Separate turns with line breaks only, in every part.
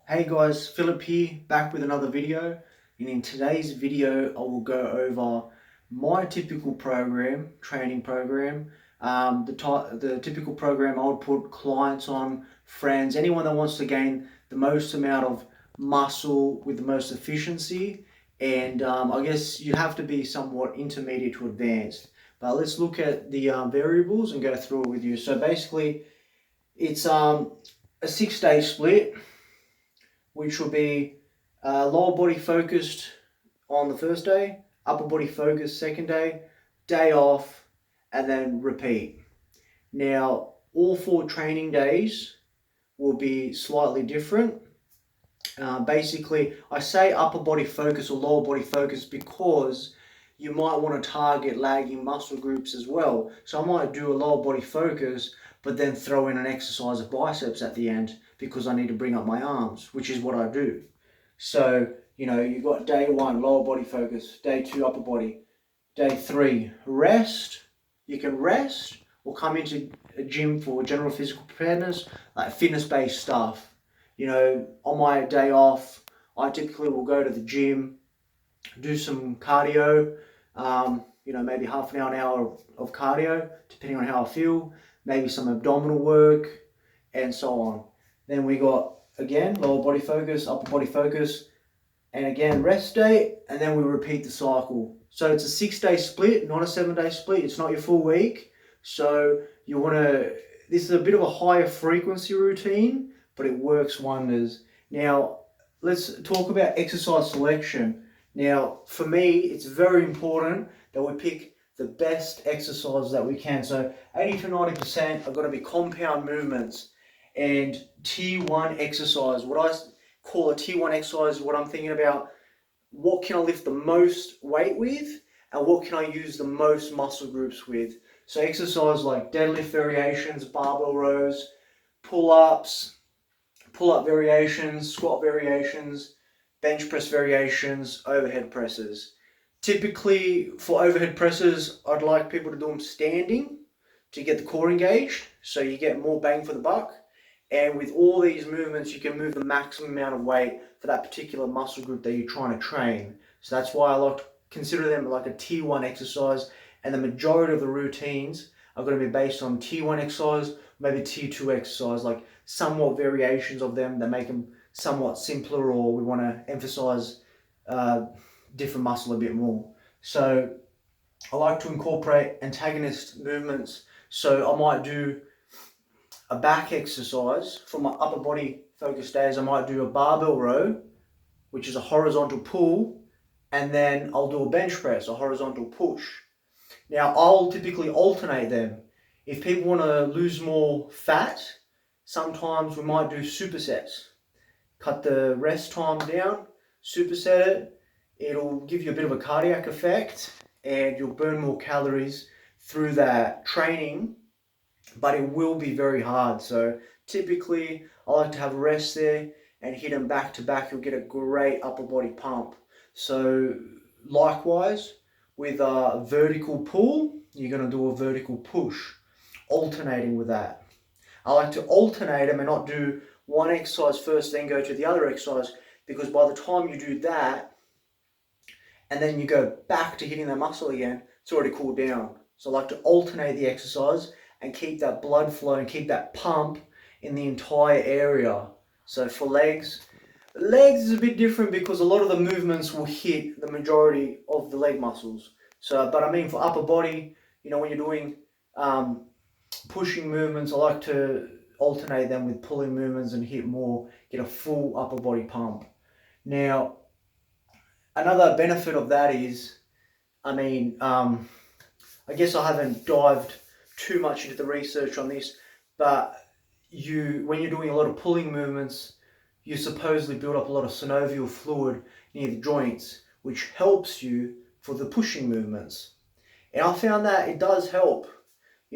Hey guys, Philip here, back with another video. And in today's video, I will go over my typical program, training program, the typical program I would put clients on, friends, anyone that wants to gain the most amount of muscle with the most efficiency. And I guess you have to be somewhat intermediate to advanced. But let's look at the variables and go through it with you. So basically, it's a 6-day split, which will be lower body focused on the first day, upper body focused second day, day off, and then repeat. Now, all 4 training days will be slightly different. Basically, I say upper body focus or lower body focus because you might want to target lagging muscle groups as well. So I might do a lower body focus, but then throw in an exercise of biceps at the end because I need to bring up my arms, which is what I do. So, you've got day 1, lower body focus, day 2, upper body, day 3, rest. You can rest or come into a gym for general physical preparedness, like fitness-based stuff. On my day off, I typically will go to the gym, do some cardio, maybe half an hour of cardio, depending on how I feel, maybe some abdominal work, and so on. Then we got, again, lower body focus, upper body focus, and again, rest day, and then we repeat the cycle. So it's a 6-day split, not a 7-day split. It's not your full week. So this is a bit of a higher frequency routine, but it works wonders. Now, let's talk about exercise selection. Now, for me, it's very important that we pick the best exercises that we can. So 80 to 90% are going to be compound movements. And tier 1 exercise, what I call a tier 1 exercise is what I'm thinking about: what can I lift the most weight with, and what can I use the most muscle groups with. So exercise like deadlift variations, barbell rows, pull-ups, pull-up variations, squat variations, bench press variations, overhead presses. Typically for overhead presses, I'd like people to do them standing to get the core engaged, so you get more bang for the buck. And with all these movements, you can move the maximum amount of weight for that particular muscle group that you're trying to train. So that's why I like to consider them like a tier 1 exercise. And the majority of the routines are going to be based on tier 1 exercise, maybe tier 2 exercise, like somewhat variations of them that make them somewhat simpler, or we want to emphasize different muscle a bit more. So I like to incorporate antagonist movements. So I might do a back exercise for my upper body focus days. I might do a barbell row, which is a horizontal pull, and then I'll do a bench press, a horizontal push. Now, I'll typically alternate them. If people want to lose more fat, sometimes we might do supersets. Cut the rest time down, superset it. It'll give you a bit of a cardiac effect, and you'll burn more calories through that training, but it will be very hard. So typically, I like to have rest there and hit them back to back. You'll get a great upper body pump. So likewise, with a vertical pull, you're going to do a vertical push, alternating with that. I like to alternate them and not do one exercise first, then go to the other exercise, because by the time you do that, and then you go back to hitting that muscle again, it's already cooled down. So I like to alternate the exercise and keep that blood flow and keep that pump in the entire area. So for legs is a bit different because a lot of the movements will hit the majority of the leg muscles. So, but I mean for upper body, when you're doing pushing movements, I like to alternate them with pulling movements and hit more, get a full upper body pump. Now, another benefit of that is, I guess I haven't dived too much into the research on this, but when you're doing a lot of pulling movements, you supposedly build up a lot of synovial fluid near the joints, which helps you for the pushing movements. And I found that it does help.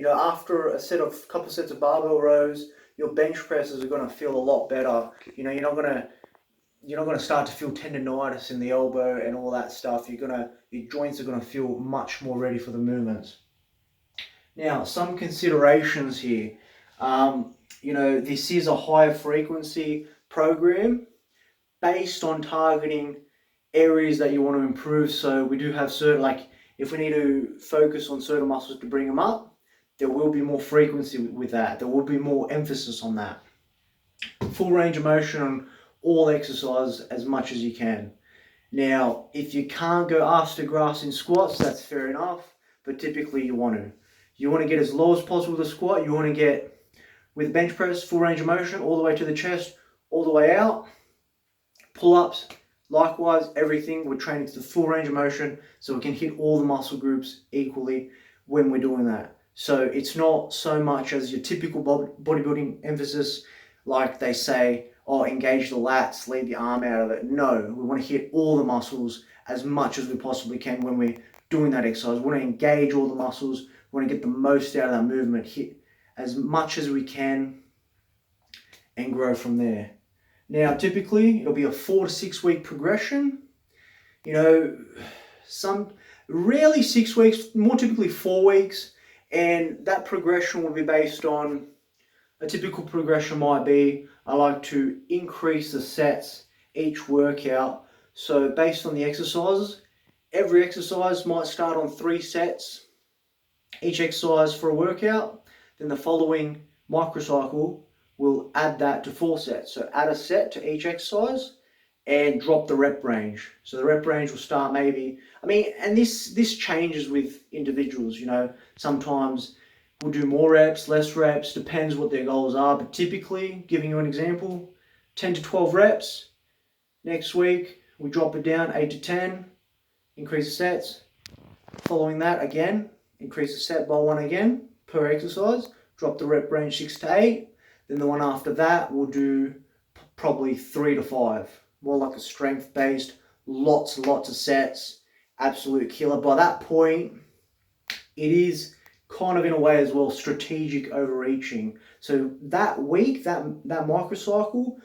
After a couple sets of barbell rows, your bench presses are going to feel a lot better. You're not going to start to feel tendonitis in the elbow and all that stuff. Your joints are going to feel much more ready for the movements. Now, some considerations here. This is a high frequency program. based on targeting areas that you want to improve. So we do have certain, like if we need to focus on certain muscles to bring them up, there will be more frequency with that. There will be more emphasis on that. Full range of motion on all exercises as much as you can. Now, if you can't go arse to grass in squats, that's fair enough, but typically you want to. You want to get as low as possible with a squat. You want to get, with bench press, full range of motion, all the way to the chest, all the way out. Pull-ups, likewise, everything, we're training to the full range of motion so we can hit all the muscle groups equally when we're doing that. So it's not so much as your typical bodybuilding emphasis, like they say, oh, engage the lats, leave the arm out of it. No, we want to hit all the muscles as much as we possibly can when we're doing that exercise. We want to engage all the muscles. We want to get the most out of that movement, hit as much as we can, and grow from there. Now, typically, it'll be a 4 to 6 week progression. You know, rarely 6 weeks, more typically 4 weeks. And that progression will be based on, a typical progression might be, I like to increase the sets each workout. So based on the exercises, every exercise might start on 3 sets, each exercise for a workout. Then the following microcycle will add that to 4 sets. So add a set to each exercise and drop the rep range. So the rep range will start maybe, and this changes with individuals, you know, sometimes we'll do more reps, less reps, depends what their goals are, but typically, giving you an example, 10 to 12 reps. Next week, we drop it down, 8 to 10, increase the sets. Following that, again, increase the set by 1 again per exercise, drop the rep range 6 to 8. Then the one after that, we'll do probably 3 to 5. More like a strength-based, lots of sets, absolute killer. By that point, it is kind of in a way as well strategic overreaching. So that week, that microcycle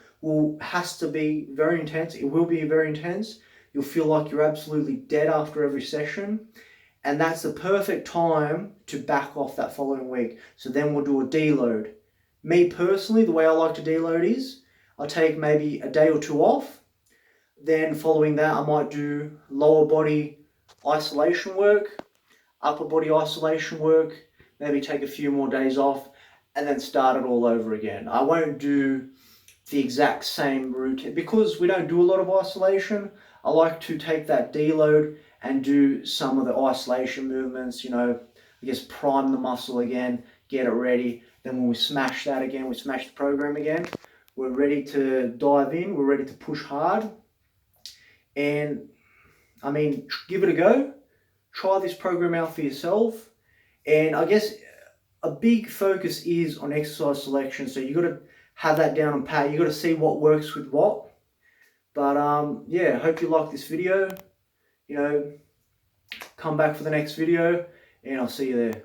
has to be very intense. It will be very intense. You'll feel like you're absolutely dead after every session. And that's the perfect time to back off that following week. So then we'll do a deload. Me personally, the way I like to deload is I'll take maybe a day or 2 off. Then following that, I might do lower body isolation work, upper body isolation work, maybe take a few more days off, and then start it all over again. I won't do the exact same routine because we don't do a lot of isolation. I like to take that deload and do some of the isolation movements, you know, I guess prime the muscle again, get it ready. Then when we smash that again, we smash the program again, we're ready to dive in, we're ready to push hard. And give it a go. Try this program out for yourself. And I guess a big focus is on exercise selection. So you got to have that down on pat. You got to see what works with what. But yeah, hope you like this video. You know, come back for the next video and I'll see you there.